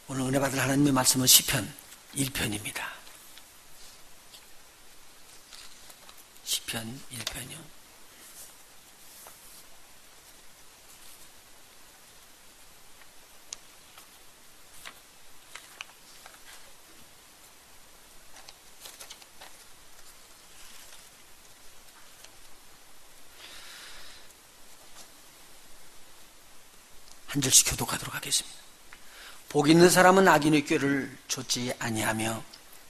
오늘 은혜 받을 하나님의 말씀은 시편 1편입니다. 시편 1편이요. 한 절씩 교독하도록 하겠습니다. 복 있는 사람은 악인의 꾀를 좇지 아니하며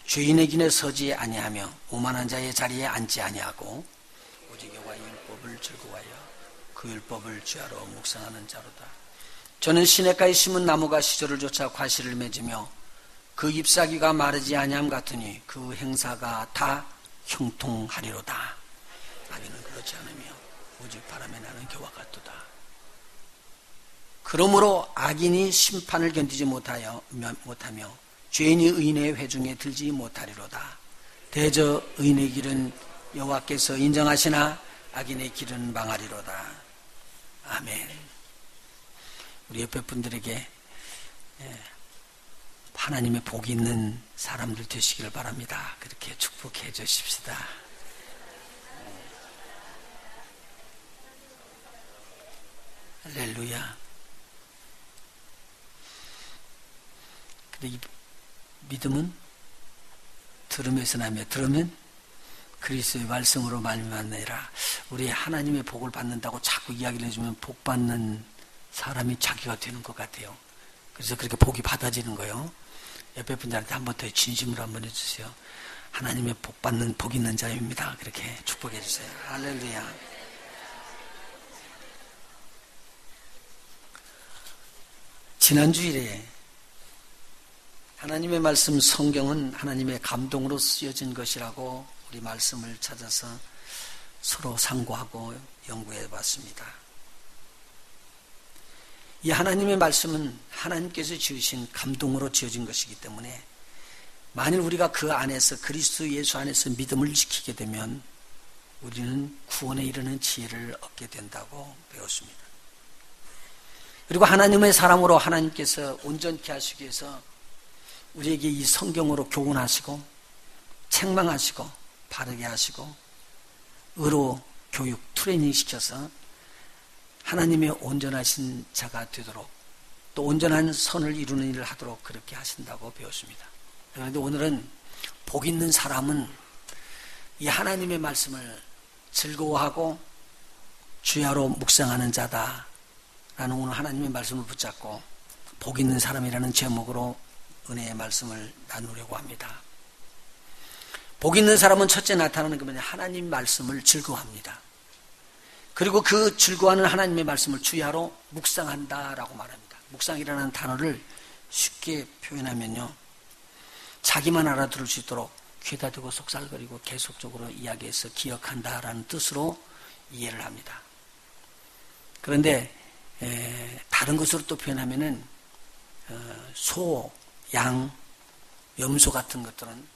죄인의 길에 서지 아니하며 오만한 자의 자리에 앉지 아니하고 오직 여호와의 율법을 즐거워하여 그 율법을 주야로 묵상하는 자로다. 저는 시냇가에 심은 나무가 시절을 쫓아 과실을 맺으며 그 잎사귀가 마르지 아니함 같으니 그 행사가 다 형통하리로다. 악인은 그렇지 않으며 오직 바람에 나는 겨와 같도다. 그러므로 악인이 심판을 견디지 못하며 죄인이 의인의 회중에 들지 못하리로다. 대저 의인의 길은 여호와께서 인정하시나 악인의 길은 망하리로다. 아멘. 우리 옆에 분들에게 하나님의 복이 있는 사람들 되시기를 바랍니다. 그렇게 축복해 주십시다. 할렐루야. 이 믿음은 들음에서 나며 들으면 그리스도의 말씀으로 말미암느니라. 우리 하나님의 복을 받는다고 자꾸 이야기를 해주면 복 받는 사람이 자기가 되는 것 같아요. 그래서 그렇게 복이 받아지는 거예요. 옆에 분들한테 한 번 더 진심으로 한번 해주세요. 하나님의 복 받는 복 있는 자입니다. 그렇게 축복해 주세요. 할렐루야. 지난주일에 하나님의 말씀 성경은 하나님의 감동으로 쓰여진 것이라고 우리 말씀을 찾아서 서로 상고하고 연구해 봤습니다. 이 하나님의 말씀은 하나님께서 지으신 감동으로 지어진 것이기 때문에 만일 우리가 그 안에서 그리스도 예수 안에서 믿음을 지키게 되면 우리는 구원에 이르는 지혜를 얻게 된다고 배웠습니다. 그리고 하나님의 사람으로 하나님께서 온전케 하시기 위해서 우리에게 이 성경으로 교훈하시고 책망하시고 바르게 하시고 의로 교육 트레이닝 시켜서 하나님의 온전하신 자가 되도록 또 온전한 선을 이루는 일을 하도록 그렇게 하신다고 배웠습니다. 그런데 오늘은 복 있는 사람은 이 하나님의 말씀을 즐거워하고 주야로 묵상하는 자다 라는 오늘 하나님의 말씀을 붙잡고 복 있는 사람이라는 제목으로 은혜의 말씀을 나누려고 합니다. 복 있는 사람은 첫째 나타나는 게 뭐냐? 하나님 말씀을 즐거워합니다. 그리고 그 즐거워하는 하나님의 말씀을 주야로 묵상한다라고 말합니다. 묵상이라는 단어를 쉽게 표현하면요, 자기만 알아들을 수 있도록 귀에다 대고 속살거리고 계속적으로 이야기해서 기억한다라는 뜻으로 이해를 합니다. 그런데 다른 것으로 또 표현하면은 소, 양, 염소 같은 것들은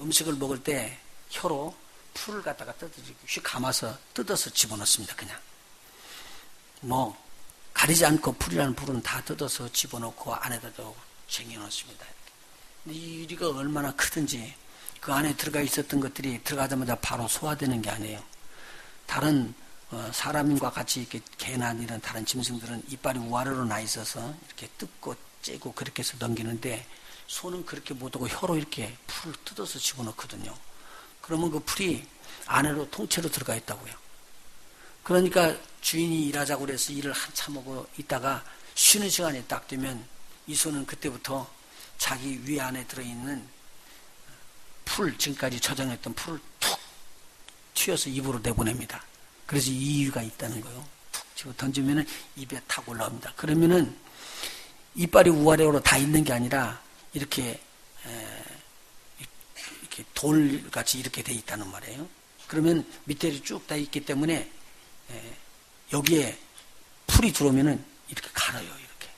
음식을 먹을 때 혀로 풀을 갖다가 휘 감아서 뜯어서 집어넣습니다. 그냥 뭐 가리지 않고 풀이라는 풀은 다 뜯어서 집어넣고 안에다 쟁여놓습니다. 이 우리가 얼마나 크든지 그 안에 들어가 있었던 것들이 들어가자마자 바로 소화되는 게 아니에요. 다른 사람과 같이 이렇게 개나 이런 다른 짐승들은 이빨이 우아래로 나 있어서 이렇게 뜯고 째고 그렇게 해서 넘기는데 소는 그렇게 못하고 혀로 이렇게 풀을 뜯어서 집어넣거든요. 그러면 그 풀이 안으로 통째로 들어가 있다고요. 그러니까 주인이 일하자고 그래서 일을 한참 하고 있다가 쉬는 시간이 딱 되면 이 소는 그때부터 자기 위 안에 들어있는 풀, 지금까지 저장했던 풀을 툭 튀어서 입으로 내보냅니다. 그래서 이유가 있다는 거예요. 툭 집어 던지면은 입에 탁 올라옵니다. 그러면은 이빨이 우아래로 다 있는 게 아니라 이렇게 돌같이 이렇게 돼 있다는 말이에요. 그러면 밑에 쭉 다 있기 때문에 여기에 풀이 들어오면은 이렇게 갈아요. 이렇게.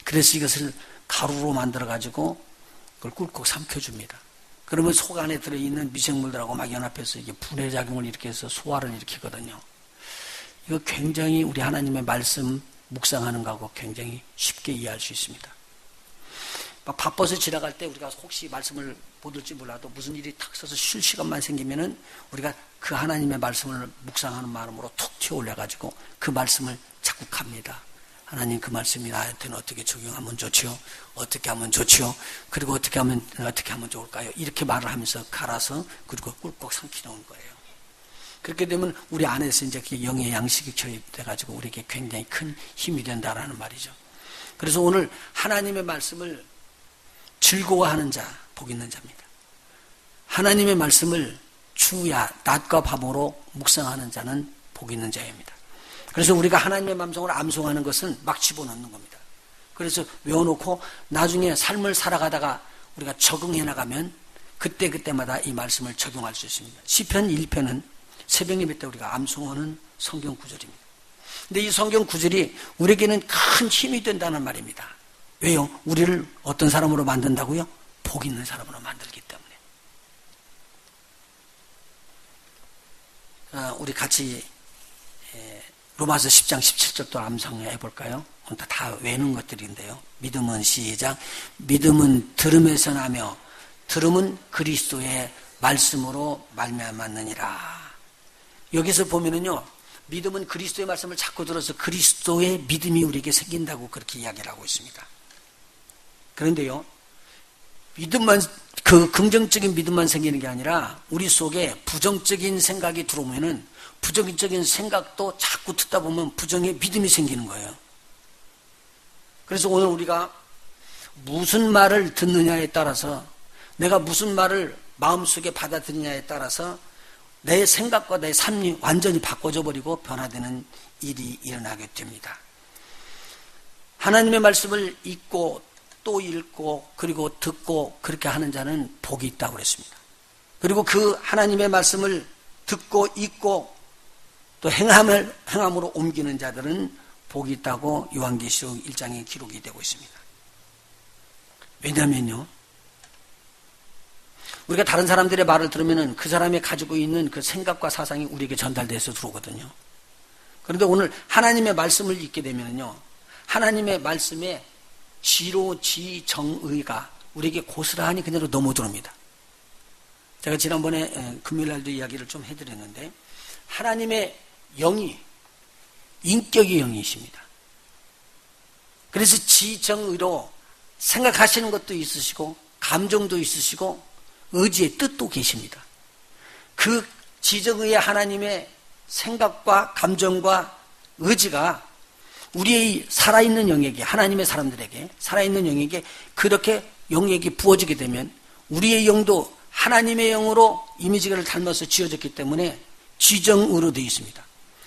그래서 이것을 가루로 만들어 가지고 그걸 꿀꺽 삼켜줍니다. 그러면 속 안에 들어있는 미생물들하고 막 연합해서 이게 분해 작용을 이렇게 해서 소화를 일으키거든요. 이거 굉장히 우리 하나님의 말씀 묵상하는 거하고 굉장히 쉽게 이해할 수 있습니다. 막 바빠서 지나갈 때 우리가 혹시 말씀을 못 들지 몰라도 무슨 일이 탁 서서 쉴 시간만 생기면은 우리가 그 하나님의 말씀을 묵상하는 마음으로 툭 튀어올려가지고 그 말씀을 자꾸 갑니다. 하나님, 그 말씀이 나한테는 어떻게 적용하면 좋지요? 어떻게 하면 좋지요? 그리고 어떻게 하면 좋을까요? 이렇게 말을 하면서 갈아서 그리고 꿀꺽 삼키는 거예요. 그렇게 되면 우리 안에서 이제 영의 양식이 교입돼가지고 우리에게 굉장히 큰 힘이 된다라는 말이죠. 그래서 오늘 하나님의 말씀을 즐거워하는 자, 복 있는 자입니다. 하나님의 말씀을 주야 낮과 밤으로 묵상하는 자는 복 있는 자입니다. 그래서 우리가 하나님의 말씀을 암송하는 것은 막 집어넣는 겁니다. 그래서 외워놓고 나중에 삶을 살아가다가 우리가 적응해 나가면 그때마다 이 말씀을 적용할 수 있습니다. 시편 1편은 새벽 예배 때 우리가 암송하는 성경 구절입니다. 근데 이 성경 구절이 우리에게는 큰 힘이 된다는 말입니다. 왜요? 우리를 어떤 사람으로 만든다고요? 복 있는 사람으로 만들기 때문에. 우리 같이 로마서 10장 17절도 암송해 볼까요? 다 외우는 것들인데요. 믿음은 시작. 믿음은 들음에서 나며 들음은 그리스도의 말씀으로 말미암았느니라. 여기서 보면은요, 믿음은 그리스도의 말씀을 자꾸 들어서 그리스도의 믿음이 우리에게 생긴다고 그렇게 이야기를 하고 있습니다. 그런데요, 믿음만, 그 긍정적인 믿음만 생기는 게 아니라 우리 속에 부정적인 생각이 들어오면은 부정적인 생각도 자꾸 듣다 보면 부정의 믿음이 생기는 거예요. 그래서 오늘 우리가 무슨 말을 듣느냐에 따라서, 내가 무슨 말을 마음속에 받아들이냐에 따라서 내 생각과 내 삶이 완전히 바꿔져 버리고 변화되는 일이 일어나게 됩니다. 하나님의 말씀을 읽고 또 읽고 그리고 듣고 그렇게 하는 자는 복이 있다고 그랬습니다. 그리고 그 하나님의 말씀을 듣고 읽고 또 행함으로 옮기는 자들은 복이 있다고 요한계시록 1장에 기록이 되고 있습니다. 왜냐면요, 우리가 다른 사람들의 말을 들으면 그 사람이 가지고 있는 그 생각과 사상이 우리에게 전달돼서 들어오거든요. 그런데 오늘 하나님의 말씀을 읽게 되면요, 하나님의 말씀에 지로 지정의가 우리에게 고스란히 그대로 넘어들어옵니다. 제가 지난번에 금요일날도 이야기를 좀 해드렸는데, 하나님의 영이 인격의 영이십니다. 그래서 지정의로 생각하시는 것도 있으시고 감정도 있으시고 의지의 뜻도 계십니다. 그 지정의의 하나님의 생각과 감정과 의지가 우리의 살아있는 영에게, 하나님의 사람들에게, 살아있는 영에게 그렇게 영에게 부어지게 되면 우리의 영도 하나님의 영으로 이미지를 닮아서 지어졌기 때문에 지정의로 되어 있습니다.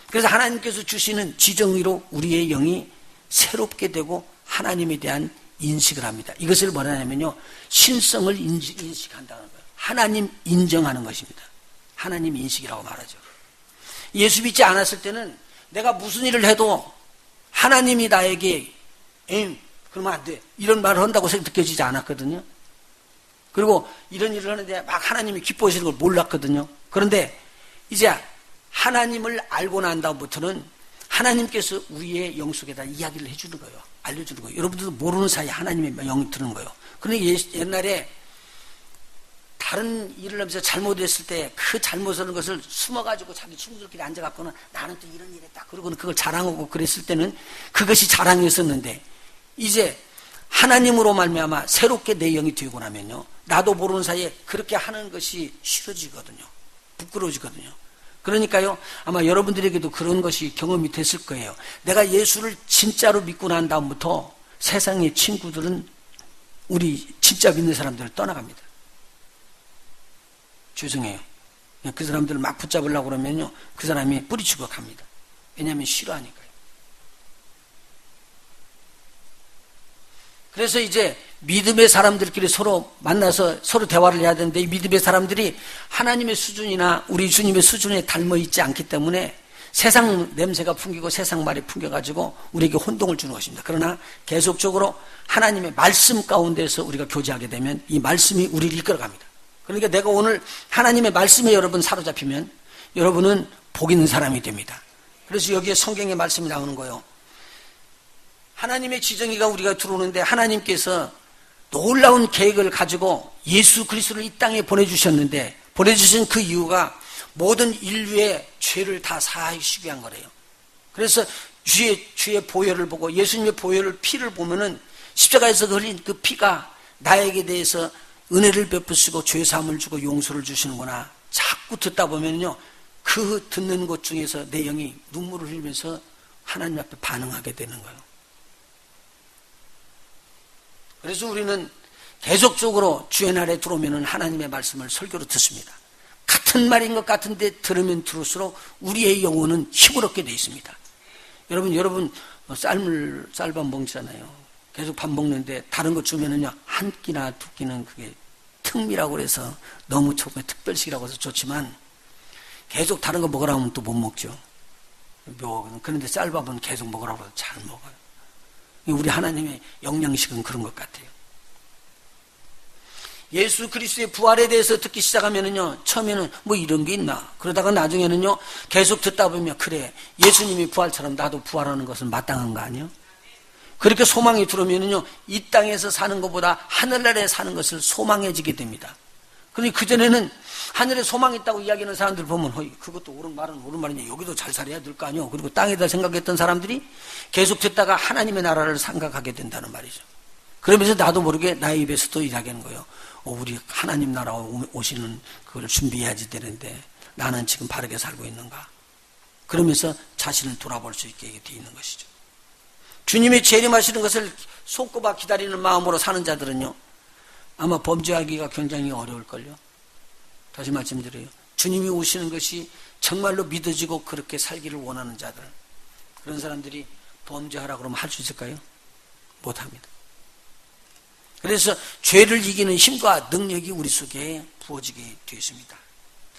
그래서 하나님께서 주시는 지정의로 우리의 영이 새롭게 되고 하나님에 대한 인식을 합니다. 이것을 뭐라 하냐면요, 신성을 인식한다는 거예요. 하나님 인정하는 것입니다. 하나님 인식이라고 말하죠. 예수 믿지 않았을 때는 내가 무슨 일을 해도 하나님이 나에게 그러면 안 돼, 이런 말을 한다고 느껴지지 않았거든요. 그리고 이런 일을 하는데 막 하나님이 기뻐하시는 걸 몰랐거든요. 그런데 이제 하나님을 알고 난 다음부터는 하나님께서 우리의 영 속에다 이야기를 해주는 거예요. 알려주는 거예요. 여러분들도 모르는 사이에 하나님의 영이 드는 거예요. 그런데 옛날에 다른 일을 하면서 잘못했을 때 그 잘못하는 것을 숨어가지고 자기 친구들끼리 앉아갖고는 나는 또 이런 일 했다, 그러고는 그걸 자랑하고 그랬을 때는 그것이 자랑이었었는데, 이제 하나님으로 말미암아 새롭게 내 영이 되고 나면요, 나도 모르는 사이에 그렇게 하는 것이 싫어지거든요. 부끄러워지거든요. 그러니까요, 아마 여러분들에게도 그런 것이 경험이 됐을 거예요. 내가 예수를 진짜로 믿고 난 다음부터 세상의 친구들은 우리 진짜 믿는 사람들을 떠나갑니다. 죄송해요. 그 사람들을 막 붙잡으려고 그러면요, 그 사람이 뿌리치고 갑니다. 왜냐하면 싫어하니까요. 그래서 이제 믿음의 사람들끼리 서로 만나서 서로 대화를 해야 되는데, 이 믿음의 사람들이 하나님의 수준이나 우리 주님의 수준에 닮아 있지 않기 때문에 세상 냄새가 풍기고 세상 말이 풍겨가지고 우리에게 혼동을 주는 것입니다. 그러나 계속적으로 하나님의 말씀 가운데서 우리가 교제하게 되면 이 말씀이 우리를 이끌어갑니다. 그러니까 내가 오늘 하나님의 말씀에 여러분 사로잡히면 여러분은 복 있는 사람이 됩니다. 그래서 여기에 성경의 말씀이 나오는 거예요. 하나님의 지정의가 우리가 들어오는데 하나님께서 놀라운 계획을 가지고 예수 그리스도를 이 땅에 보내주셨는데, 보내주신 그 이유가 모든 인류의 죄를 다 사하시기 위한 거래요. 그래서 주의 보혈을 보고, 예수님의 보혈을, 피를 보면은 십자가에서 흘린 그 피가 나에게 대해서 은혜를 베푸시고 죄사함을 주고 용서를 주시는구나. 자꾸 듣다 보면요, 그 듣는 것 중에서 내 영이 눈물을 흘리면서 하나님 앞에 반응하게 되는 거예요. 그래서 우리는 계속적으로 주의 날에 들어오면 하나님의 말씀을 설교로 듣습니다. 같은 말인 것 같은데 들으면 들을수록 우리의 영혼은 힘을 얻게 되어 있습니다. 여러분 쌀밥 먹잖아요. 계속 밥 먹는데 다른 거 주면은요, 한 끼나 두 끼는 그게 특미라고 그래서 너무 좋고 특별식이라고 해서 좋지만, 계속 다른 거 먹으라고 하면 또 못 먹죠. 그런데 쌀밥은 계속 먹으라고 해서 잘 먹어요. 우리 하나님의 영양식은 그런 것 같아요. 예수 그리스도의 부활에 대해서 듣기 시작하면은요, 처음에는 뭐 이런 게 있나, 그러다가 나중에는요, 계속 듣다 보면, 그래, 예수님이 부활처럼 나도 부활하는 것은 마땅한 거 아니에요? 그렇게 소망이 들어오면은요, 이 땅에서 사는 것보다 하늘나라에 사는 것을 소망해지게 됩니다. 그런데 그전에는 하늘에 소망이 있다고 이야기하는 사람들 보면, 그것도 옳은 말은 옳은 말이냐, 여기도 잘 살아야 될 거 아니에요? 그리고 땅에다 생각했던 사람들이 계속 듣다가 하나님의 나라를 생각하게 된다는 말이죠. 그러면서 나도 모르게 나의 입에서도 이야기하는 거예요. 우리 하나님 나라 오시는 그걸 준비해야지 되는데 나는 지금 바르게 살고 있는가? 그러면서 자신을 돌아볼 수 있게 되어 있는 것이죠. 주님이 재림하시는 것을 손꼽아 기다리는 마음으로 사는 자들은요, 아마 범죄하기가 굉장히 어려울걸요. 다시 말씀드려요. 주님이 오시는 것이 정말로 믿어지고 그렇게 살기를 원하는 자들, 그런 사람들이 범죄하라 그러면 할 수 있을까요? 못합니다. 그래서 죄를 이기는 힘과 능력이 우리 속에 부어지게 되어 있습니다.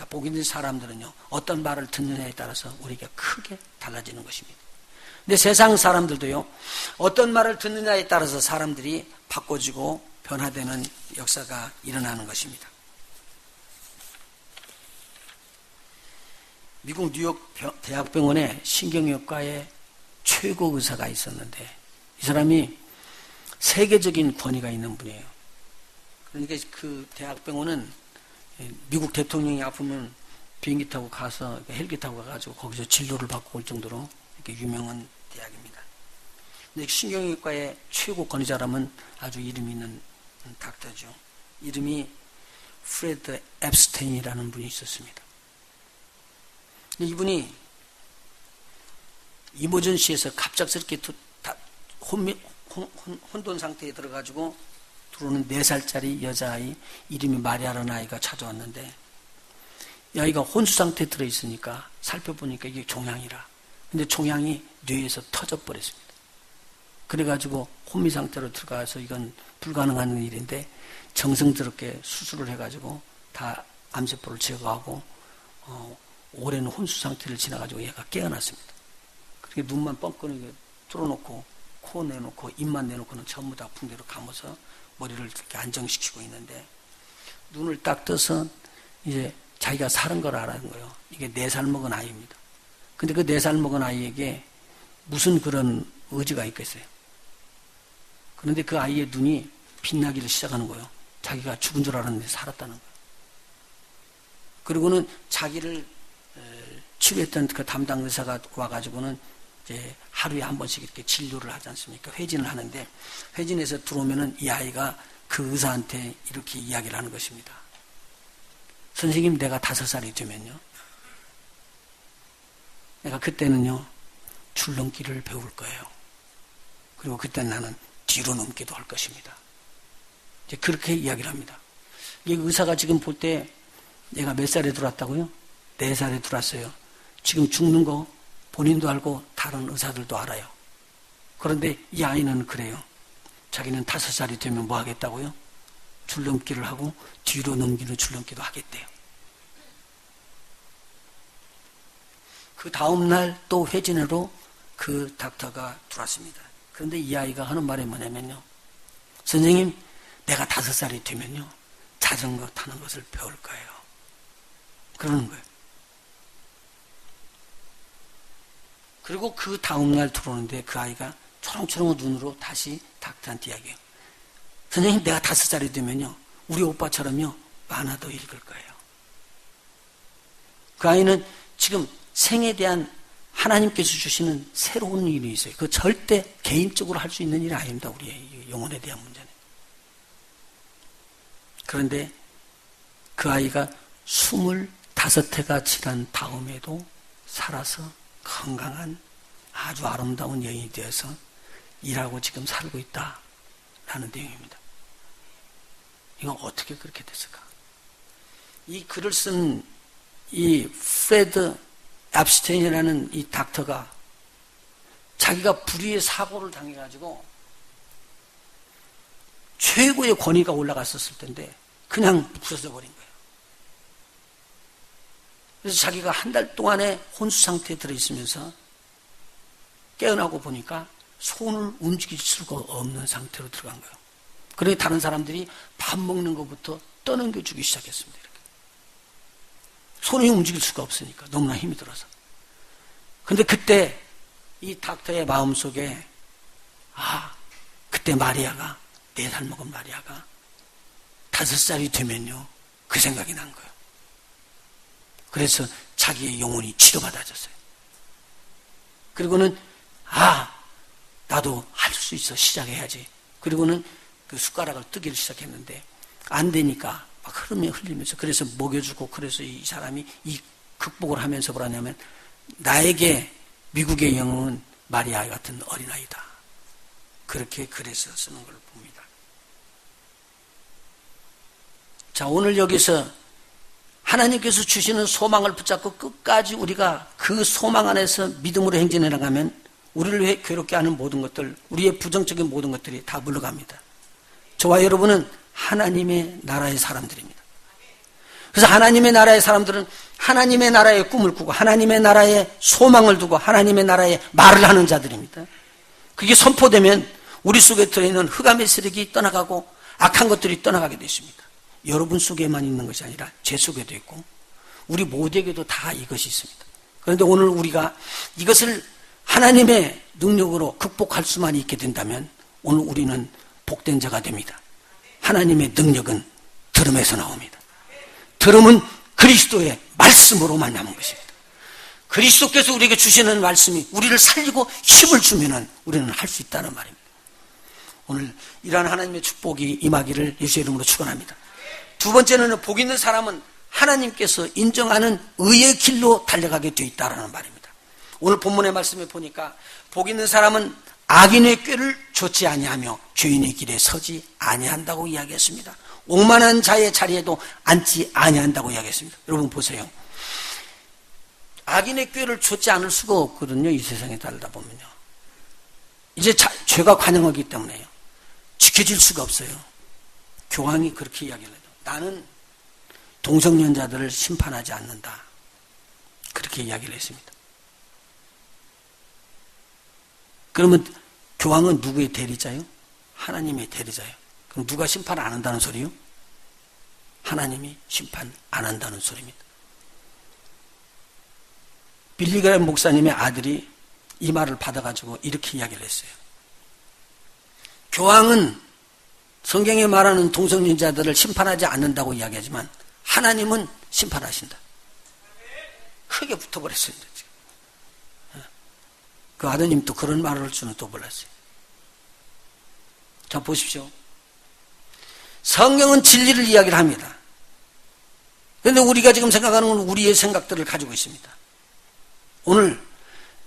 복 있는 사람들은요, 어떤 말을 듣느냐에 따라서 우리가 크게 달라지는 것입니다. 근데 세상 사람들도요, 어떤 말을 듣느냐에 따라서 사람들이 바꿔지고 변화되는 역사가 일어나는 것입니다. 미국 뉴욕 대학병원에 신경외과의 최고 의사가 있었는데, 이 사람이 세계적인 권위가 있는 분이에요. 그러니까 그 대학병원은 미국 대통령이 아프면 비행기 타고 가서, 헬기 타고 가가지고 거기서 진료를 받고 올 정도로 이렇게 유명한 대학입니다. 근데 신경외과의 최고 권위자라면 아주 이름이 있는 닥터죠. 이름이 프레드 앱스테인이라는 분이 있었습니다. 근데 이분이 이머전시에서 갑작스럽게 혼돈 상태에 들어가지고 들어오는 4살짜리 여자아이, 이름이 마리아라는 아이가 찾아왔는데, 이 아이가 혼수 상태에 들어있으니까 살펴보니까 이게 종양이라. 근데 종양이 뇌에서 터져버렸습니다. 그래가지고 혼미 상태로 들어가서 이건 불가능한 일인데 정성스럽게 수술을 해가지고 다 암세포를 제거하고 오랜 혼수 상태를 지나가지고 얘가 깨어났습니다. 그렇게 눈만 뻥끗하게 뚫어놓고 코 내놓고 입만 내놓고는 전부 다 붕대로 감아서 머리를 이렇게 안정시키고 있는데, 눈을 딱 떠서 이제 자기가 사는 걸 알아는 거예요. 이게 4살 먹은 아이입니다. 근데 그 4살 먹은 아이에게 무슨 그런 의지가 있겠어요. 그런데 그 아이의 눈이 빛나기를 시작하는 거예요. 자기가 죽은 줄 알았는데 살았다는 거예요. 그리고는 자기를 치료했던 그 담당 의사가 와가지고는 이제 하루에 한 번씩 이렇게 진료를 하지 않습니까? 회진을 하는데, 회진에서 들어오면은 이 아이가 그 의사한테 이렇게 이야기를 하는 것입니다. 선생님, 내가 5살이 되면요, 내가 그때는요, 줄넘기를 배울 거예요. 그리고 그때 나는 뒤로 넘기도 할 것입니다. 이제 그렇게 이야기를 합니다. 이 의사가 지금 볼 때 얘가 몇 살에 들어왔다고요? 4살에 들어왔어요. 지금 죽는 거 본인도 알고 다른 의사들도 알아요. 그런데 이 아이는 그래요. 자기는 5살이 되면 뭐 하겠다고요? 줄넘기를 하고 뒤로 넘기는 줄넘기도 하겠대요. 그 다음날 또 회진으로 그 닥터가 들어왔습니다. 그런데 이 아이가 하는 말이 뭐냐면요, 선생님, 내가 5살이 되면요, 자전거 타는 것을 배울 거예요. 그러는 거예요. 그리고 그 다음날 들어오는데 그 아이가 초롱초롱한 눈으로 다시 닥터한테 이야기해요. 선생님, 내가 5살이 되면요, 우리 오빠처럼요, 만화도 읽을 거예요. 그 아이는 지금 생에 대한 하나님께서 주시는 새로운 일이 있어요. 그 절대 개인적으로 할 수 있는 일이 아닙니다. 우리의 영혼에 대한 문제는. 그런데 그 아이가 25해가 지난 다음에도 살아서 건강한 아주 아름다운 여인이 되어서 일하고 지금 살고 있다라는 내용입니다. 이건 어떻게 그렇게 됐을까? 이 글을 쓴 이 프레드 앱스테인이라는 이 닥터가 자기가 불의의 사고를 당해가지고 최고의 권위가 올라갔었을 텐데 그냥 부서져 버린 거예요. 그래서 자기가 한 달 동안의 혼수 상태에 들어있으면서 깨어나고 보니까 손을 움직일 수가 없는 상태로 들어간 거예요. 그러니 다른 사람들이 밥 먹는 것부터 떠넘겨주기 시작했습니다. 이렇게. 손이 움직일 수가 없으니까 너무나 힘이 들어서. 근데 그때 이 닥터의 마음속에 그때 마리아가 4살 먹은 마리아가 5살이 되면요 그 생각이 난 거예요. 그래서 자기의 영혼이 치료받아졌어요. 그리고는 나도 할 수 있어, 시작해야지. 그리고는 그 숟가락을 뜨기를 시작했는데 안 되니까 막 흘리면서 그래서 먹여주고, 그래서 이 사람이 이 극복을 하면서 뭐라냐면 나에게 미국의 영웅은 마리아 같은 어린아이다. 그렇게 글에서 쓰는 걸 봅니다. 자, 오늘 여기서 하나님께서 주시는 소망을 붙잡고 끝까지 우리가 그 소망 안에서 믿음으로 행진해 나가면 우리를 괴롭게 하는 모든 것들, 우리의 부정적인 모든 것들이 다 물러갑니다. 저와 여러분은 하나님의 나라의 사람들입니다. 그래서 하나님의 나라의 사람들은 하나님의 나라의 꿈을 꾸고 하나님의 나라의 소망을 두고 하나님의 나라의 말을 하는 자들입니다. 그게 선포되면 우리 속에 들어있는 흑암의 세력이 떠나가고 악한 것들이 떠나가게 되십니다. 여러분 속에만 있는 것이 아니라 제 속에도 있고 우리 모두에게도 다 이것이 있습니다. 그런데 오늘 우리가 이것을 하나님의 능력으로 극복할 수만 있게 된다면 오늘 우리는 복된 자가 됩니다. 하나님의 능력은 들음에서 나옵니다. 들음은 그리스도의 말씀으로만 남은 것입니다. 그리스도께서 우리에게 주시는 말씀이 우리를 살리고 힘을 주면은 우리는 할 수 있다는 말입니다. 오늘 이러한 하나님의 축복이 임하기를 예수의 이름으로 축원합니다. 두 번째는 복 있는 사람은 하나님께서 인정하는 의의 길로 달려가게 되어 있다는 말입니다. 오늘 본문의 말씀에 보니까 복 있는 사람은 악인의 꾀를 좇지 아니하며 죄인의 길에 서지 아니한다고 이야기했습니다. 오만한 자의 자리에도 앉지 아니한다고 이야기했습니다. 여러분 보세요. 악인의 꾀를 좇지 않을 수가 없거든요. 이 세상에 살다 보면요. 이제 죄가 관영하기 때문에요. 지켜질 수가 없어요. 교황이 그렇게 이야기를 해요. 나는 동성연자들을 심판하지 않는다. 그렇게 이야기를 했습니다. 그러면 교황은 누구의 대리자요? 하나님의 대리자요. 그럼 누가 심판 안 한다는 소리요? 하나님이 심판 안 한다는 소리입니다. 빌리그램 목사님의 아들이 이 말을 받아가지고 이렇게 이야기를 했어요. 교황은 성경에 말하는 동성연자들을 심판하지 않는다고 이야기하지만 하나님은 심판하신다. 크게 붙어버렸습니다. 그 아드님 또 그런 말을 할 줄은 또 몰랐어요. 자, 보십시오. 성경은 진리를 이야기를 합니다. 그런데 우리가 지금 생각하는 건 우리의 생각들을 가지고 있습니다. 오늘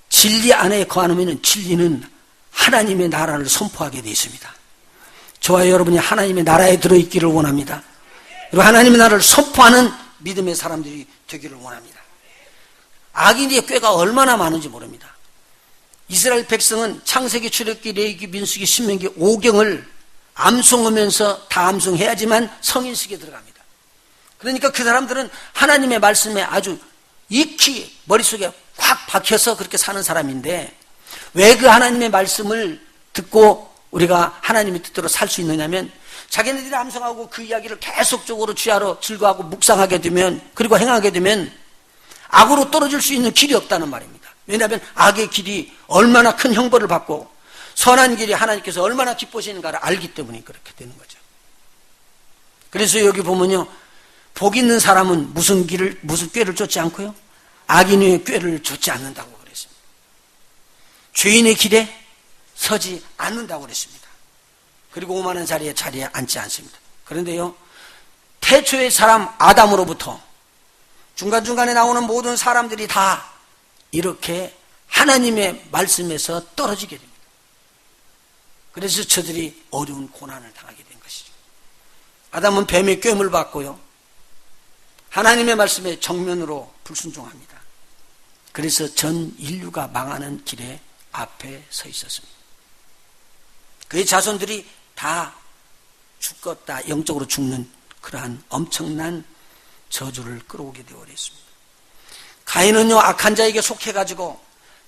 진리 안에 거하면 진리는 하나님의 나라를 선포하게 되어 있습니다. 저와 여러분이 하나님의 나라에 들어있기를 원합니다. 그리고 하나님의 나라를 선포하는 믿음의 사람들이 되기를 원합니다. 악인의 꾀가 얼마나 많은지 모릅니다. 이스라엘 백성은 창세기, 출애굽기, 레위기, 민수기, 신명기 5경을 암송하면서 다 암송해야지만 성인식에 들어갑니다. 그러니까 그 사람들은 하나님의 말씀에 아주 익히 머릿속에 확 박혀서 그렇게 사는 사람인데 왜 그 하나님의 말씀을 듣고 우리가 하나님의 뜻대로 살 수 있느냐면 자기네들이 암송하고 그 이야기를 계속적으로 주야로 즐거워하고 묵상하게 되면 그리고 행하게 되면 악으로 떨어질 수 있는 길이 없다는 말입니다. 왜냐하면 악의 길이 얼마나 큰 형벌을 받고 선한 길이 하나님께서 얼마나 기뻐하시는가를 알기 때문에 그렇게 되는 거죠. 그래서 여기 보면요, 복 있는 사람은 무슨 꾀를 쫓지 않고요, 악인의 꾀를 쫓지 않는다고 그랬습니다. 죄인의 길에 서지 않는다고 그랬습니다. 그리고 오만한 자리에 앉지 않습니다. 그런데요, 태초의 사람 아담으로부터 중간중간에 나오는 모든 사람들이 다 이렇게 하나님의 말씀에서 떨어지게 됩니다. 그래서 저들이 어려운 고난을 당하게 된 것이죠. 아담은 뱀의 꾀물 받고요, 하나님의 말씀에 정면으로 불순종합니다. 그래서 전 인류가 망하는 길에 앞에 서 있었습니다. 그의 자손들이 다 죽었다, 영적으로 죽는 그러한 엄청난 저주를 끌어오게 되어버렸습니다. 가인은요, 악한 자에게 속해가지고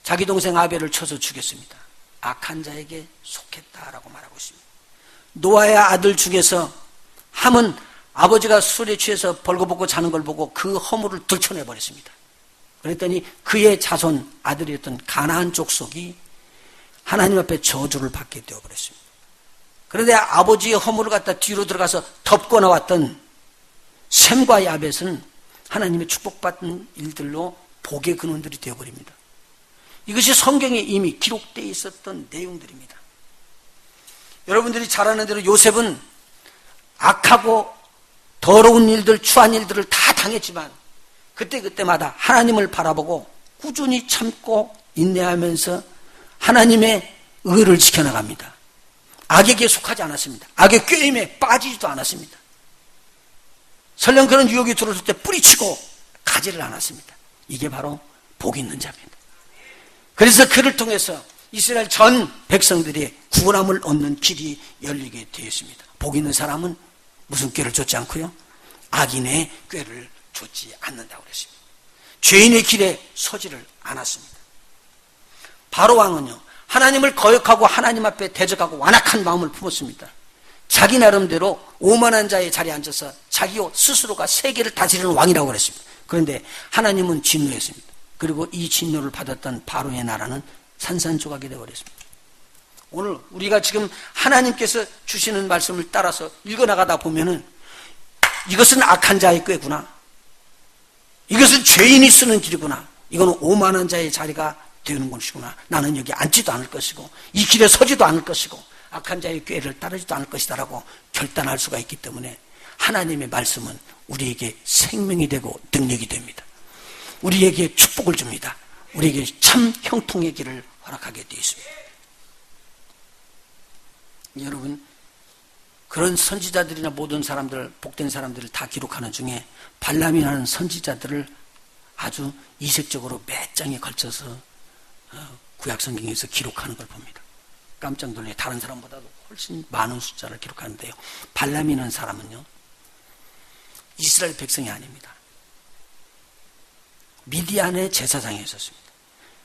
자기 동생 아벨을 쳐서 죽였습니다. 악한 자에게 속했다라고 말하고 있습니다. 노아의 아들 중에서 함은 아버지가 술에 취해서 벌거벗고 자는 걸 보고 그 허물을 들춰내버렸습니다. 그랬더니 그의 자손 아들이었던 가나안 족속이 하나님 앞에 저주를 받게 되어버렸습니다. 그런데 아버지의 허물을 갖다 뒤로 들어가서 덮고 나왔던 셈과 야벳은 하나님의 축복받은 일들로 복의 근원들이 되어버립니다. 이것이 성경에 이미 기록되어 있었던 내용들입니다. 여러분들이 잘 아는 대로 요셉은 악하고 더러운 일들, 추한 일들을 다 당했지만 그때마다 하나님을 바라보고 꾸준히 참고 인내하면서 하나님의 의를 지켜나갑니다. 악에게 속하지 않았습니다. 악의 꾀임에 빠지지도 않았습니다. 설령 그런 유혹이 들어올 때 뿌리치고 가지를 않았습니다. 이게 바로 복 있는 자입니다. 그래서 그를 통해서 이스라엘 전 백성들이 구원함을 얻는 길이 열리게 되었습니다. 복 있는 사람은 무슨 꾀를 쫓지 않고요, 악인의 꾀를 쫓지 않는다고 그랬습니다. 죄인의 길에 서지를 않았습니다. 바로 왕은요, 하나님을 거역하고 하나님 앞에 대적하고 완악한 마음을 품었습니다. 자기 나름대로 오만한 자의 자리에 앉아서 자기 스스로가 세계를 다스리는 왕이라고 그랬습니다. 그런데 하나님은 진노했습니다. 그리고 이 진노를 받았던 바로의 나라는 산산조각이 되어버렸습니다. 오늘 우리가 지금 하나님께서 주시는 말씀을 따라서 읽어나가다 보면은 이것은 악한 자의 꾀구나, 이것은 죄인이 쓰는 길이구나, 이거는 오만한 자의 자리가 되는 것이구나, 나는 여기 앉지도 않을 것이고 이 길에 서지도 않을 것이고 악한 자의 꾀를 따르지도 않을 것이다라고 결단할 수가 있기 때문에 하나님의 말씀은 우리에게 생명이 되고 능력이 됩니다. 우리에게 축복을 줍니다. 우리에게 참 형통의 길을 허락하게 되어 있습니다. 여러분, 그런 선지자들이나 모든 사람들, 복된 사람들을 다 기록하는 중에 발람이라는 선지자들을 아주 이색적으로 몇 장에 걸쳐서 구약성경에서 기록하는 걸 봅니다. 깜짝 놀라요. 다른 사람보다도 훨씬 많은 숫자를 기록하는데요, 발람이라는 사람은요, 이스라엘 백성이 아닙니다. 미디안의 제사장에 있었습니다.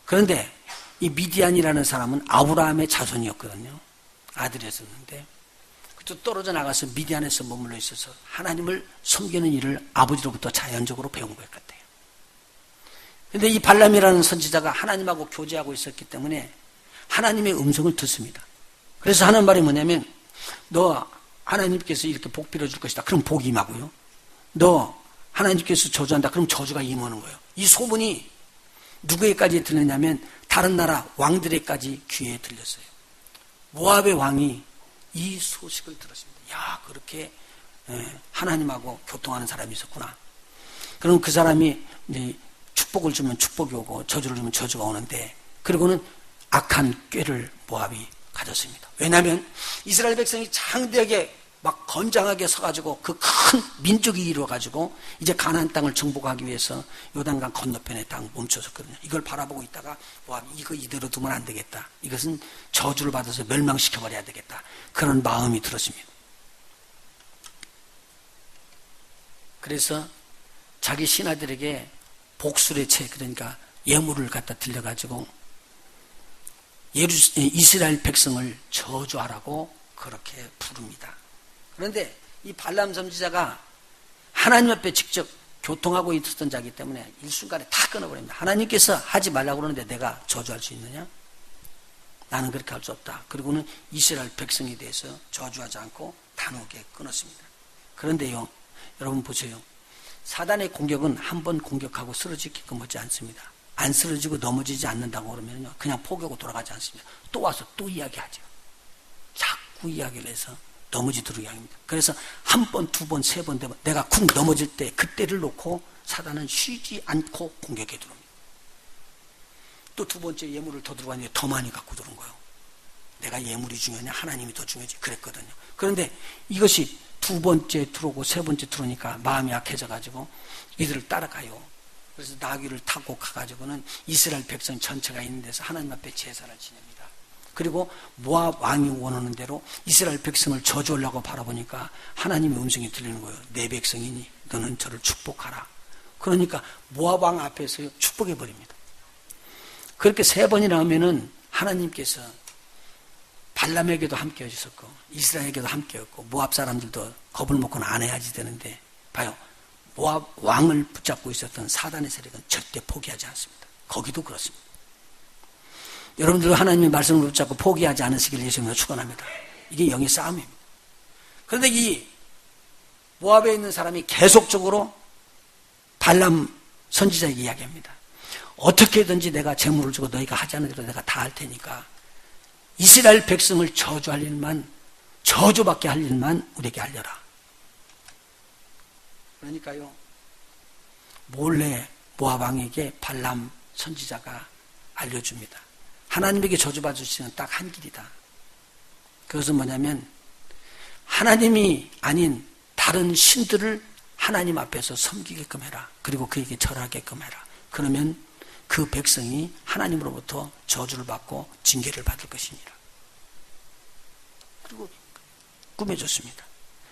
그런데 이 미디안이라는 사람은 아브라함의 자손이었거든요. 아들이었었는데 또 떨어져 나가서 미디안에서 머물러 있어서 하나님을 섬기는 일을 아버지로부터 자연적으로 배운 것 같아요. 그런데 이 발람이라는 선지자가 하나님하고 교제하고 있었기 때문에 하나님의 음성을 듣습니다. 그래서 하는 말이 뭐냐면, 너 하나님께서 이렇게 복 빌어줄 것이다, 그럼 복이 임하고요, 너 하나님께서 저주한다, 그럼 저주가 임하는 거예요. 이 소문이 누구에까지 들렸냐면 다른 나라 왕들에까지 귀에 들렸어요. 모압의 왕이 이 소식을 들었습니다. 야, 그렇게 하나님하고 교통하는 사람이 있었구나. 그럼 그 사람이 이제 축복을 주면 축복이 오고 저주를 주면 저주가 오는데, 그리고는 악한 꾀를 모압이 가졌습니다. 왜냐하면 이스라엘 백성이 장대하게 막 건장하게 서가지고 그 큰 민족이 이루어가지고 이제 가나안 땅을 정복하기 위해서 요단강 건너편에 딱 멈춰섰거든요. 이걸 바라보고 있다가 모압이 이거 이대로 두면 안 되겠다, 이것은 저주를 받아서 멸망시켜버려야 되겠다, 그런 마음이 들었습니다. 그래서 자기 신하들에게 복술의 채, 그러니까 예물을 갖다 들려가지고 이스라엘 백성을 저주하라고 그렇게 부릅니다. 그런데 이 발람 선지자가 하나님 앞에 직접 교통하고 있었던 자이기 때문에 일순간에 다 끊어버립니다. 하나님께서 하지 말라고 그러는데 내가 저주할 수 있느냐? 나는 그렇게 할 수 없다. 그리고는 이스라엘 백성에 대해서 저주하지 않고 단호하게 끊었습니다. 그런데요, 여러분 보세요. 사단의 공격은 한 번 공격하고 쓰러지게끔 하지 않습니다. 안 쓰러지고 넘어지지 않는다고 그러면요, 그냥 포기하고 돌아가지 않습니다. 또 와서 또 이야기하죠. 자꾸 이야기를 해서 넘어지도록 이야기합니다. 그래서 한 번, 두 번, 세 번 되면 내가 쿵 넘어질 때 그때를 놓고 사단은 쉬지 않고 공격해 들어옵니다. 또 두 번째 예물을 더 들고 왔는데 더 많이 갖고 들어온 거예요. 내가 예물이 중요하냐 하나님이 더 중요하지 그랬거든요. 그런데 이것이 두 번째 들어오고 세 번째 들어오니까 마음이 약해져 가지고 이들을 따라가요. 그래서 나귀를 타고 가가지고는 이스라엘 백성 전체가 있는 데서 하나님 앞에 제사를 지냅니다. 그리고 모압 왕이 원하는 대로 이스라엘 백성을 저주하려고 바라보니까 하나님의 음성이 들리는 거예요. 내 백성이니 너는 저를 축복하라. 그러니까 모압 왕 앞에서 축복해 버립니다. 그렇게 세 번이나 하면은 하나님께서 발람에게도 함께 해주셨고 이스라엘에게도 함께 했고 모압 사람들도 겁을 먹고는 안 해야지 되는데 봐요. 모압 왕을 붙잡고 있었던 사단의 세력은 절대 포기하지 않습니다. 거기도 그렇습니다. 여러분들도 하나님의 말씀을 붙잡고 포기하지 않으시길 예수님으로 축원합니다. 이게 영의 싸움입니다. 그런데 이 모압에 있는 사람이 계속적으로 발람 선지자에게 이야기합니다. 어떻게든지 내가 재물을 주고 너희가 하지 않은 대로 내가 다 할 테니까 이스라엘 백성을 저주할 일만, 저주받게 할 일만 우리에게 알려라. 그러니까요, 몰래 모압 왕에게 발람 선지자가 알려줍니다. 하나님에게 저주받을 수 있는 딱 한 길이다. 그것은 뭐냐면 하나님이 아닌 다른 신들을 하나님 앞에서 섬기게끔 해라. 그리고 그에게 절하게끔 해라. 그러면 그 백성이 하나님으로부터 저주를 받고 징계를 받을 것이니라. 그리고 꾸며줬습니다.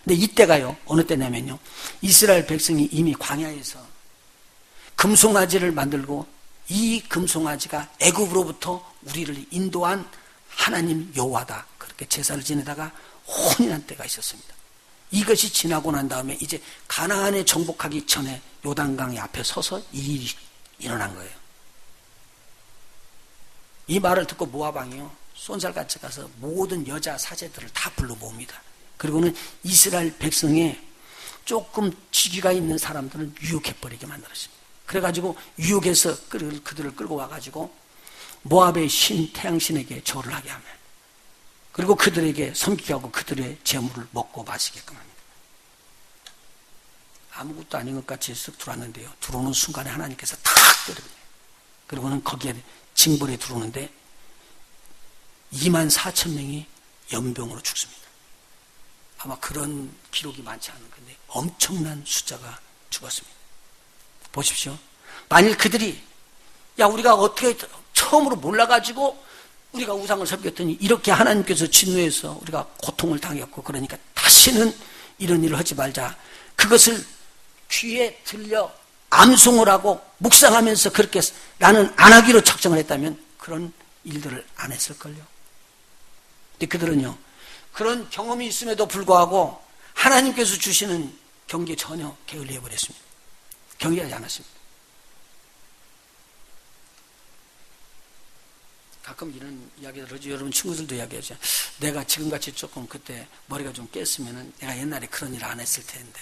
근데 이때가요, 어느 때냐면요, 이스라엘 백성이 이미 광야에서 금송아지를 만들고 이 금송아지가 애굽으로부터 우리를 인도한 하나님 여호와다. 그렇게 제사를 지내다가 혼인한 때가 있었습니다. 이것이 지나고 난 다음에 이제 가나안에 정복하기 전에 요단강의 앞에 서서 이 일이 일어난 거예요. 이 말을 듣고 모압 왕이요, 쏜살같이 가서 모든 여자 사제들을 다 불러 모읍니다. 그리고는 이스라엘 백성에 조금 지기가 있는 사람들은 유혹해버리게 만들었습니다. 그래가지고 유혹해서 그들을 끌고 와가지고 모압의 신 태양신에게 절을 하게 하면, 그리고 그들에게 섬기게 하고 그들의 재물을 먹고 마시게끔 합니다. 아무것도 아닌 것 같이 쓱 들어왔는데요, 들어오는 순간에 하나님께서 탁 때립니다. 그리고는 거기에 징벌에 들어오는데 24,000명이 연병으로 죽습니다. 아마 그런 기록이 많지 않은 건데 엄청난 숫자가 죽었습니다. 보십시오. 만일 그들이 야 우리가 어떻게 처음으로 몰라가지고 우리가 우상을 섬겼더니 이렇게 하나님께서 진노해서 우리가 고통을 당했고 그러니까 다시는 이런 일을 하지 말자. 그것을 귀에 들려 암송을 하고 묵상하면서 그렇게 나는 안 하기로 작정을 했다면 그런 일들을 안 했을걸요. 근데 그들은요, 그런 경험이 있음에도 불구하고 하나님께서 주시는 경계에 전혀 게을리해 버렸습니다. 경계하지 않았습니다. 가끔 이런 이야기를 하죠. 여러분 친구들도 이야기하죠. 내가 지금같이 조금 그때 머리가 좀 깼으면 내가 옛날에 그런 일 안 했을 텐데.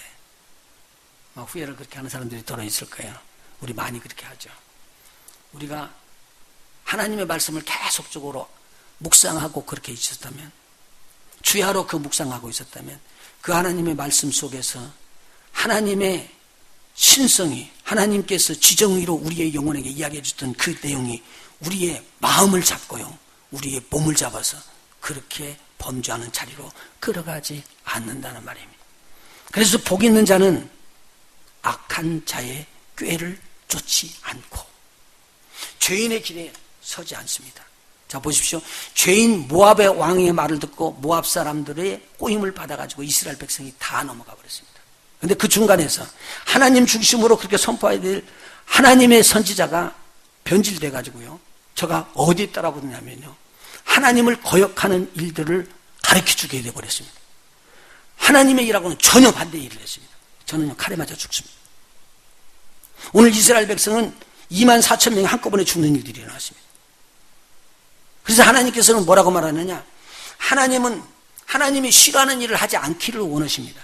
막 후회를 그렇게 하는 사람들이 더러 있을 거예요. 우리 많이 그렇게 하죠. 우리가 하나님의 말씀을 계속적으로 묵상하고 그렇게 있었다면, 주야로 그 묵상하고 있었다면, 그 하나님의 말씀 속에서 하나님의 신성이, 하나님께서 지정의로 우리의 영혼에게 이야기해 주던 그 내용이 우리의 마음을 잡고요, 우리의 몸을 잡아서 그렇게 범죄하는 자리로 끌어가지 않는다는 말입니다. 그래서 복 있는 자는 악한 자의 꾀를 쫓지 않고 죄인의 길에 서지 않습니다. 자 보십시오. 죄인 모압의 왕의 말을 듣고 모압 사람들의 꼬임을 받아가지고 이스라엘 백성이 다 넘어가 버렸습니다. 그런데 그 중간에서 하나님 중심으로 그렇게 선포해야 될 하나님의 선지자가 변질돼가지고요, 저가 어디에 따라붙느냐면요, 하나님을 거역하는 일들을 가르쳐주게 되어버렸습니다. 하나님의 일하고는 전혀 반대의 일을 했습니다. 저는요 칼에 맞아 죽습니다. 오늘 이스라엘 백성은 24,000명이 한꺼번에 죽는 일들이 일어났습니다. 그래서 하나님께서는 뭐라고 말하느냐? 하나님이 싫어하는 일을 하지 않기를 원하십니다.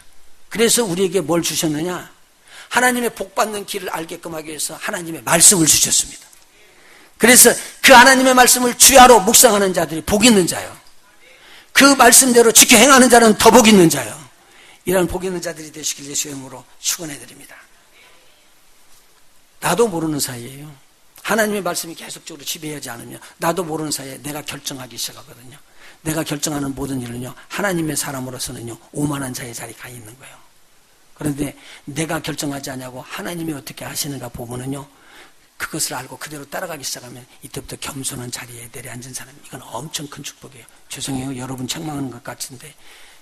그래서 우리에게 뭘 주셨느냐? 하나님의 복받는 길을 알게끔 하기 위해서 하나님의 말씀을 주셨습니다. 그래서 그 하나님의 말씀을 주야로 묵상하는 자들이 복 있는 자요. 그 말씀대로 지켜 행하는 자는 더 복 있는 자요. 이런 복 있는 자들이 되시길 예수의 이름으로 축원해드립니다. 나도 모르는 사이에요. 하나님의 말씀이 계속적으로 지배하지 않으면 나도 모르는 사이에 내가 결정하기 시작하거든요. 내가 결정하는 모든 일은요, 하나님의 사람으로서는요, 오만한 자의 자리에 가 있는 거예요. 그런데 내가 결정하지 않냐고 하나님이 어떻게 하시는가 보면은요, 그것을 알고 그대로 따라가기 시작하면 이때부터 겸손한 자리에 내려앉은 사람, 이건 엄청 큰 축복이에요. 죄송해요. 여러분 책망하는 것 같은데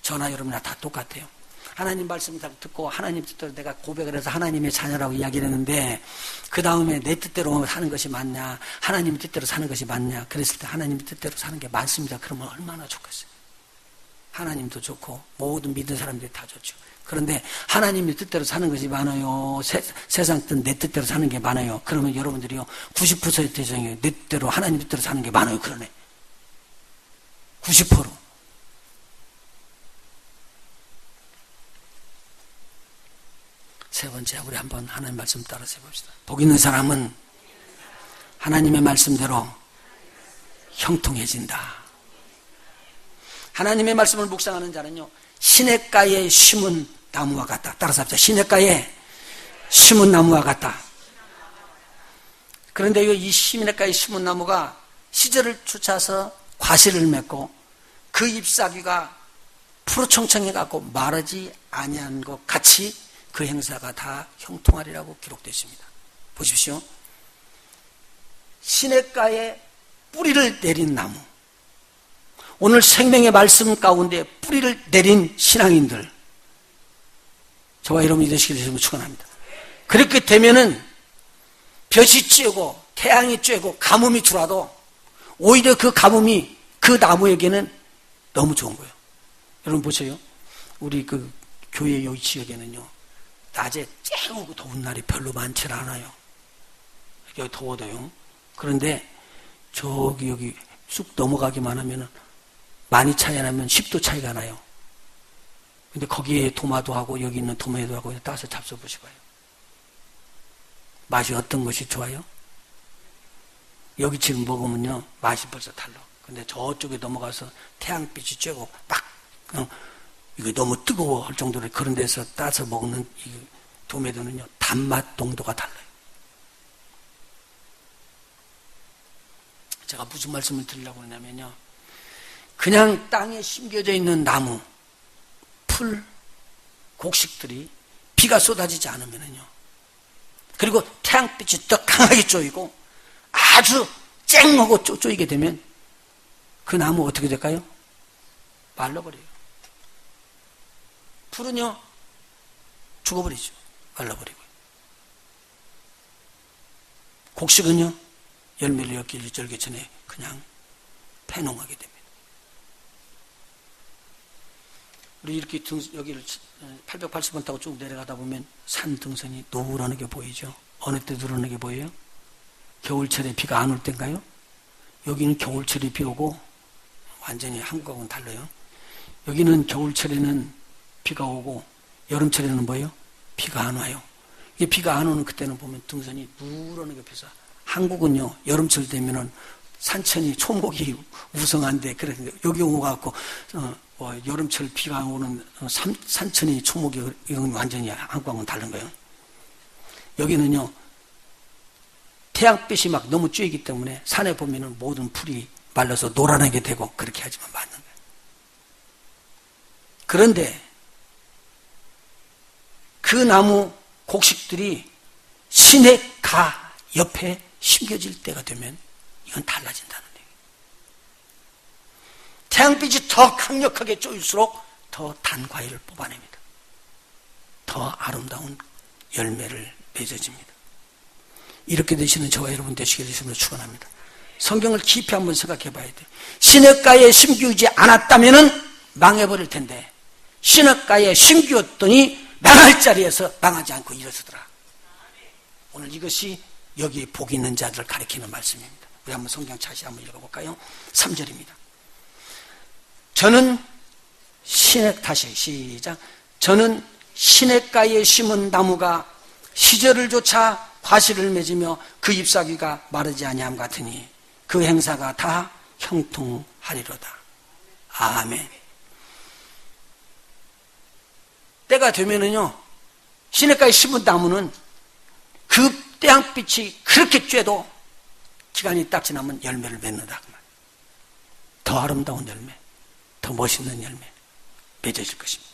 저나 여러분이나 다 똑같아요. 하나님 말씀 듣고 하나님 뜻대로 내가 고백을 해서 하나님의 자녀라고 이야기를 했는데 그 다음에 내 뜻대로 사는 것이 맞냐, 하나님 뜻대로 사는 것이 맞냐, 그랬을 때 하나님 뜻대로 사는 게 맞습니다. 그러면 얼마나 좋겠어요. 하나님도 좋고 모든 믿는 사람들이 다 좋죠. 그런데 하나님의 뜻대로 사는 것이 많아요, 세상 뜻 내 뜻대로 사는 게 많아요. 그러면 여러분들이요 90% 이상이 내 뜻대로 하나님 뜻대로 사는 게 많아요. 그러네. 90%. 세 번째, 우리 한번 하나님 말씀 따라서 해봅시다. 복 있는 사람은 하나님의 말씀대로 형통해진다. 하나님의 말씀을 묵상하는 자는요, 시냇가에 심은 나무와 같다. 따라서 합시다. 시냇가에 심은 나무와 같다. 그런데 이 시냇가에 심은 나무가 시절을 쫓아서 과실을 맺고 그 잎사귀가 푸르청청해갖고 마르지 아니한 것 같이 그 행사가 다 형통하리라고 기록되어 있습니다. 보십시오. 시냇가에 뿌리를 내린 나무. 오늘 생명의 말씀 가운데 뿌리를 내린 신앙인들, 저와 여러분이 되시기를 축원합니다. 그렇게 되면은 볕이 쬐고 태양이 쬐고 가뭄이 들어와도 오히려 그 가뭄이 그 나무에게는 너무 좋은 거예요. 여러분 보세요. 우리 그 교회 여기 지역에는요, 낮에 쨍하고 더운 날이 별로 많지 않아요. 여기 더워도요. 그런데 저기 여기 쑥 넘어가기만 하면은 많이 차이 나면 10도 차이가 나요. 근데 거기에 도마도 하고 여기 있는 도마에도 하고 따서 잡숴보시고요. 맛이 어떤 것이 좋아요? 여기 지금 먹으면요 맛이 벌써 달라. 근데 저쪽에 넘어가서 태양빛이 쬐고 막 이거 너무 뜨거워 할 정도로 그런 데서 따서 먹는 이 도매도는요 단맛 농도가 달라요. 제가 무슨 말씀을 드리려고 하냐면요, 그냥 땅에 심겨져 있는 나무, 풀, 곡식들이 비가 쏟아지지 않으면요, 그리고 태양빛이 더 강하게 쪼이고 아주 쨍하고 쪼이게 되면 그 나무 어떻게 될까요? 말라버려요. 풀은요 죽어버리죠. 말라버리고. 곡식은요 열매를 엮기 절기 전에 그냥 패농하게 됩니다. 우리 이렇게 여기를 880번 타고 쭉 내려가다 보면 산 등선이 노란하게 보이죠. 어느 때 노란하게 보여요? 겨울철에 비가 안 올 때인가요? 여기는 겨울철에 비 오고 완전히 한국하고는 달라요. 여기는 겨울철에는 비가 오고 여름철에는 뭐예요? 비가 안 와요. 이게 비가 안 오는 그때는 보면 등선이 누런하게 펴서, 한국은요 여름철 되면은 산천이 초목이 우성한데, 그래서 여기 오갖고 여름철 비가 오는 산천이 초목이, 이건 완전히 한국하고는 다른 거예요. 여기는요 태양빛이 막 너무 쬐기 때문에 산에 보면은 모든 풀이 말라서 노란하게 되고 그렇게 하지만 맞는 거예요. 그런데 그 나무 곡식들이 시냇가 옆에 심겨질 때가 되면 이건 달라진다는 얘기예요. 태양빛이 더 강력하게 쪼일수록 더 단 과일을 뽑아냅니다. 더 아름다운 열매를 맺어집니다. 이렇게 되시는 저와 여러분 되시기를 주님으로 축원합니다. 성경을 깊이 한번 생각해 봐야 돼요. 시냇가에 심기우지 않았다면 망해버릴 텐데 시냇가에 심기웠더니 망할 자리에서 망하지 않고 일어서더라. 오늘 이것이 여기 복 있는 자들을 가리키는 말씀입니다. 우리 한번 성경 다시 한번 읽어볼까요? 3절입니다. 저는 다시 시작. 저는 시냇가에 심은 나무가 시절을 쫓아 과실을 맺으며 그 잎사귀가 마르지 아니함 같으니 그 행사가 다 형통하리로다. 아멘. 때가 되면은요, 시냇가에 심은 나무는 그 태양빛이 그렇게 쬐도 기간이 딱 지나면 열매를 맺는다. 더 아름다운 열매, 더 멋있는 열매 맺어질 것입니다.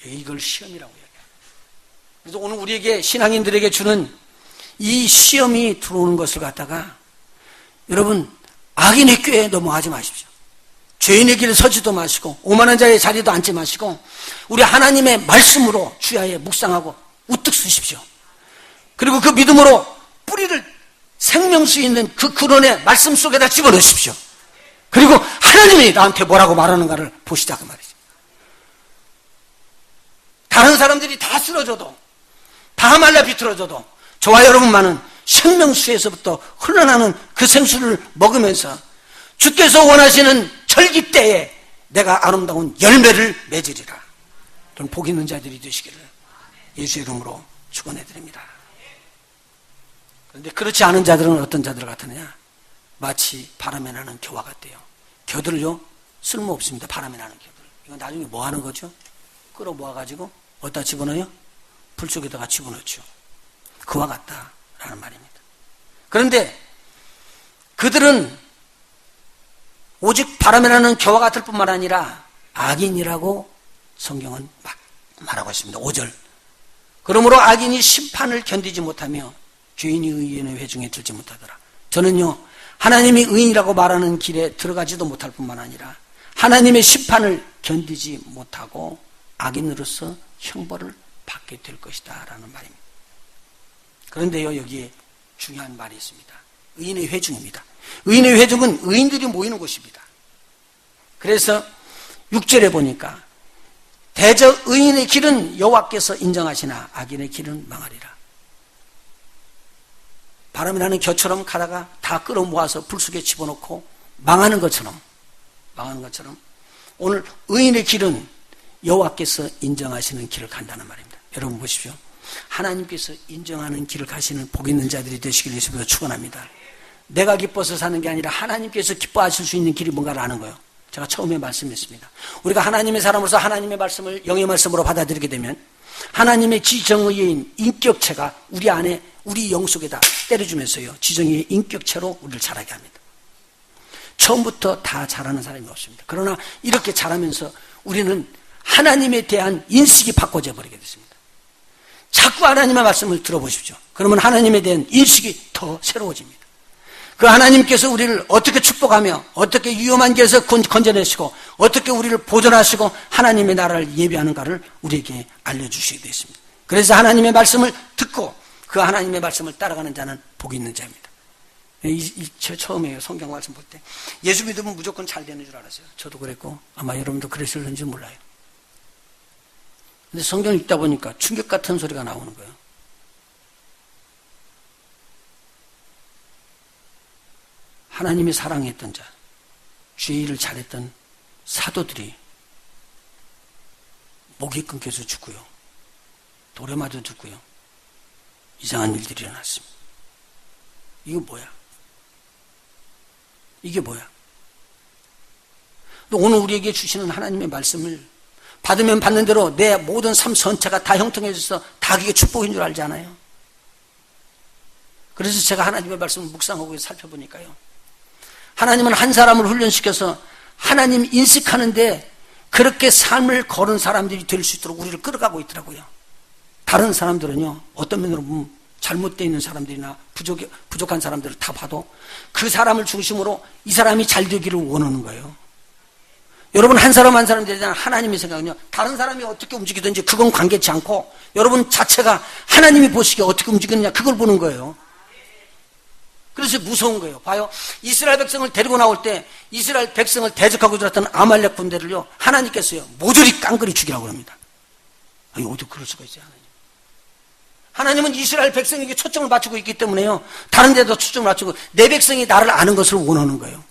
이걸 시험이라고 얘기해요. 그래서 오늘 우리에게 신앙인들에게 주는 이 시험이 들어오는 것을 갖다가 여러분 악인의 꾀에 넘어가지 마십시오. 죄인의 길에 서지도 마시고 오만한 자의 자리도 앉지 마시고 우리 하나님의 말씀으로 주야에 묵상하고 우뚝 서십시오. 그리고 그 믿음으로 뿌리를 생명수 있는 그 근원의 말씀 속에다 집어넣으십시오. 그리고 하나님이 나한테 뭐라고 말하는가를 보시자 그 말이죠. 다른 사람들이 다 쓰러져도 다 말라 비틀어져도 저와 여러분만은 생명수에서부터 흘러나는 그 생수를 먹으면서 주께서 원하시는 절기 때에 내가 아름다운 열매를 맺으리라. 좀 복 있는 자들이 되시기를 예수의 이름으로 축원해드립니다. 그런데 그렇지 않은 자들은 어떤 자들 같으느냐? 마치 바람에 나는 겨와 같대요. 겨들요 쓸모없습니다. 바람에 나는 겨들. 이건 나중에 뭐 하는 거죠? 끌어 모아가지고 어디다 집어넣어요? 불 속에다가 집어넣죠. 그와 같다라는 말입니다. 그런데 그들은 오직 바람에 나는 겨와 같을 뿐만 아니라 악인이라고 성경은 말하고 있습니다. 5절. 그러므로 악인이 심판을 견디지 못하며 죄인이 의인의 회중에 들지 못하더라. 저는요 하나님이 의인이라고 말하는 길에 들어가지도 못할 뿐만 아니라 하나님의 심판을 견디지 못하고 악인으로서 형벌을 받게 될 것이다 라는 말입니다. 그런데요 여기에 중요한 말이 있습니다. 의인의 회중입니다. 의인의 회중은 의인들이 모이는 곳입니다. 그래서 6절에 보니까 대저 의인의 길은 여호와께서 인정하시나 악인의 길은 망하리라. 바람이 나는 겨처럼 가다가 다 끌어모아서 불 속에 집어넣고 망하는 것처럼 오늘 의인의 길은 여호와께서 인정하시는 길을 간다는 말입니다. 여러분 보십시오. 하나님께서 인정하는 길을 가시는 복 있는 자들이 되시길 예수님으로 축원합니다. 내가 기뻐서 사는 게 아니라 하나님께서 기뻐하실 수 있는 길이 뭔가를 아는 거예요. 제가 처음에 말씀했습니다. 우리가 하나님의 사람으로서 하나님의 말씀을 영의 말씀으로 받아들이게 되면 하나님의 지정의인 인격체가 우리 안에 우리 영 속에다 때려주면서요 지정의의 인격체로 우리를 자라게 합니다. 처음부터 다 잘하는 사람이 없습니다. 그러나 이렇게 자라면서 우리는 하나님에 대한 인식이 바꿔져 버리게 됐습니다. 자꾸 하나님의 말씀을 들어보십시오. 그러면 하나님에 대한 인식이 더 새로워집니다. 그 하나님께서 우리를 어떻게 축복하며 어떻게 위험한 길에서 건져내시고 어떻게 우리를 보존하시고 하나님의 나라를 예비하는가를 우리에게 알려주시게 되었습니다. 그래서 하나님의 말씀을 듣고 그 하나님의 말씀을 따라가는 자는 복이 있는 자입니다. 제 처음에 성경 말씀 볼 때 예수 믿으면 무조건 잘 되는 줄 알았어요. 저도 그랬고 아마 여러분도 그랬을는지 몰라요. 근데 성경을 읽다 보니까 충격 같은 소리가 나오는 거예요. 하나님이 사랑했던 자, 주의 일을 잘했던 사도들이 목이 끊겨서 죽고요. 돌에 맞아 죽고요. 이상한 일들이 일어났습니다. 이거 뭐야? 이게 뭐야? 또 오늘 우리에게 주시는 하나님의 말씀을 받으면 받는 대로 내 모든 삶 전체가 다 형통해져서 다 그게 축복인 줄 알잖아요. 그래서 제가 하나님의 말씀을 묵상하고 살펴보니까요. 하나님은 한 사람을 훈련시켜서 하나님 인식하는데 그렇게 삶을 걸은 사람들이 될 수 있도록 우리를 끌어가고 있더라고요. 다른 사람들은요, 어떤 면으로 보면 잘못되어 있는 사람들이나 부족한 사람들을 다 봐도 그 사람을 중심으로 이 사람이 잘 되기를 원하는 거예요. 여러분 한 사람 한 사람에 대한 하나님의 생각은요, 다른 사람이 어떻게 움직이든지 그건 관계치 않고 여러분 자체가 하나님이 보시기에 어떻게 움직이느냐 그걸 보는 거예요. 그래서 무서운 거예요. 봐요. 이스라엘 백성을 데리고 나올 때 이스라엘 백성을 대적하고 들었던 아말렉 군대를요, 하나님께서요 모조리 깡그리 죽이라고 합니다. 아니 어떻게 그럴 수가 있어요, 하나님. 하나님은 이스라엘 백성에게 초점을 맞추고 있기 때문에요. 다른 데도 초점을 맞추고 내 백성이 나를 아는 것을 원하는 거예요.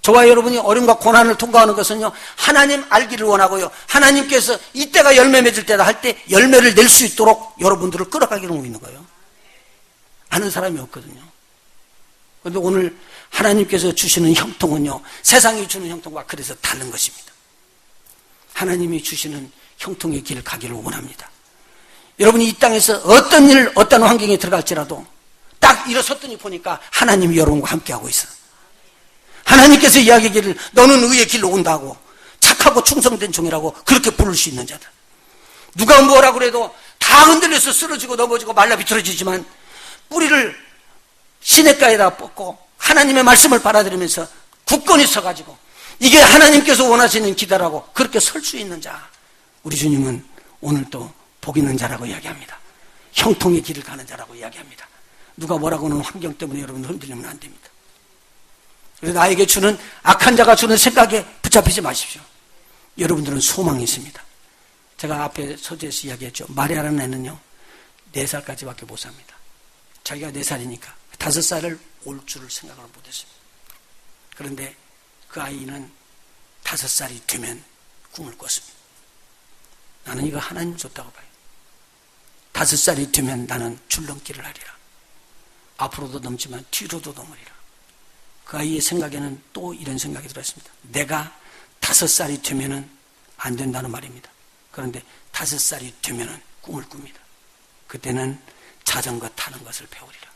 저와 여러분이 어려움과 고난을 통과하는 것은요, 하나님 알기를 원하고요. 하나님께서 이때가 열매 맺을 때다 할 때 열매를 낼 수 있도록 여러분들을 끌어가기를 원하고 있는 거예요. 아는 사람이 없거든요. 그런데 오늘 하나님께서 주시는 형통은요, 세상이 주는 형통과 그래서 다른 것입니다. 하나님이 주시는 형통의 길을 가기를 원합니다. 여러분이 이 땅에서 어떤 일, 어떤 환경에 들어갈지라도 딱 일어섰더니 보니까 하나님이 여러분과 함께하고 있어요. 하나님께서 이야기하기를 너는 의의 길로 온다고, 착하고 충성된 종이라고 그렇게 부를 수 있는 자들. 누가 뭐라고 그래도 다 흔들려서 쓰러지고 넘어지고 말라 비틀어지지만 뿌리를 시냇가에다 뻗고 하나님의 말씀을 받아들이면서 굳건히 서가지고 이게 하나님께서 원하시는 기다라고 그렇게 설 수 있는 자, 우리 주님은 오늘 또 복 있는 자라고 이야기합니다. 형통의 길을 가는 자라고 이야기합니다. 누가 뭐라고 하는 환경 때문에 여러분 흔들리면 안 됩니다. 그래서 나에게 주는 악한 자가 주는 생각에 붙잡히지 마십시오. 여러분들은 소망이 있습니다. 제가 앞에 서두에서 이야기했죠. 마리아라는 애는요, 4살까지밖에 못 삽니다. 자기가 4살이니까 5살을 올 줄을 생각을 못했습니다. 그런데 그 아이는 5살이 되면 꿈을 꿨습니다. 나는 이거 하나님 줬다고 봐요. 5살이 되면 나는 줄넘기를 하리라. 앞으로도 넘지만 뒤로도 넘으리라. 그 아이의 생각에는 또 이런 생각이 들었습니다. 내가 5살이 되면은 안 된다는 말입니다. 그런데 5살이 되면은 꿈을 꿉니다. 그때는 자전거 타는 것을 배우리라.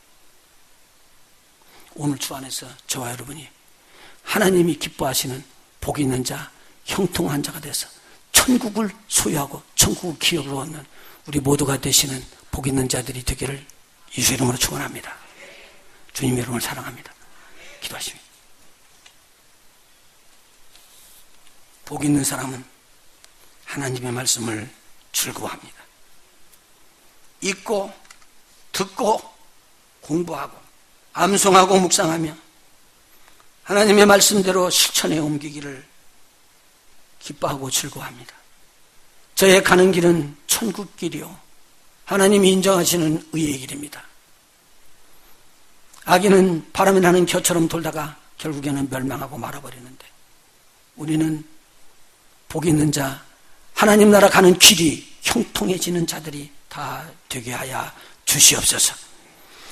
오늘 주 안에서 저와 여러분이 하나님이 기뻐하시는 복 있는 자, 형통한 자가 돼서 천국을 소유하고 천국을 기업을 얻는 우리 모두가 되시는 복 있는 자들이 되기를 예수 이름으로 축원합니다. 주님 여러분을 사랑합니다. 기도하십니다. 복 있는 사람은 하나님의 말씀을 즐거워합니다. 읽고 듣고 공부하고 암송하고 묵상하며 하나님의 말씀대로 실천에 옮기기를 기뻐하고 즐거워합니다. 저의 가는 길은 천국 길이요 하나님이 인정하시는 의의 길입니다. 악인은 바람이 나는 겨처럼 돌다가 결국에는 멸망하고 말아버리는데 우리는 복 있는 자, 하나님 나라 가는 길이 형통해지는 자들이 다 되게 하여 주시옵소서.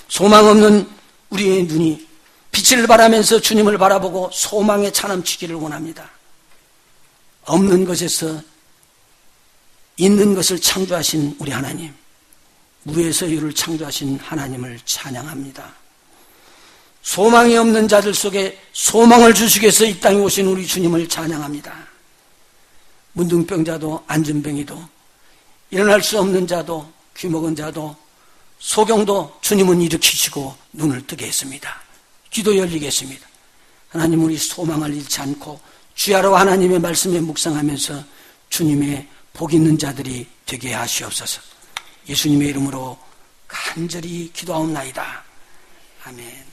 소망 없는 우리의 눈이 빛을 바라면서 주님을 바라보고 소망에 차넘치기를 원합니다. 없는 것에서 있는 것을 창조하신 우리 하나님, 무에서 유를 창조하신 하나님을 찬양합니다. 소망이 없는 자들 속에 소망을 주시기 위해서 이 땅에 오신 우리 주님을 찬양합니다. 문둥병자도 안진뱅이도 일어날 수 없는 자도 귀먹은 자도 소경도 주님은 일으키시고 눈을 뜨게 했습니다. 귀도 열리겠습니다. 하나님 우리 소망을 잃지 않고 주야로 하나님의 말씀에 묵상하면서 주님의 복 있는 자들이 되게 하시옵소서. 예수님의 이름으로 간절히 기도하옵나이다. 아멘.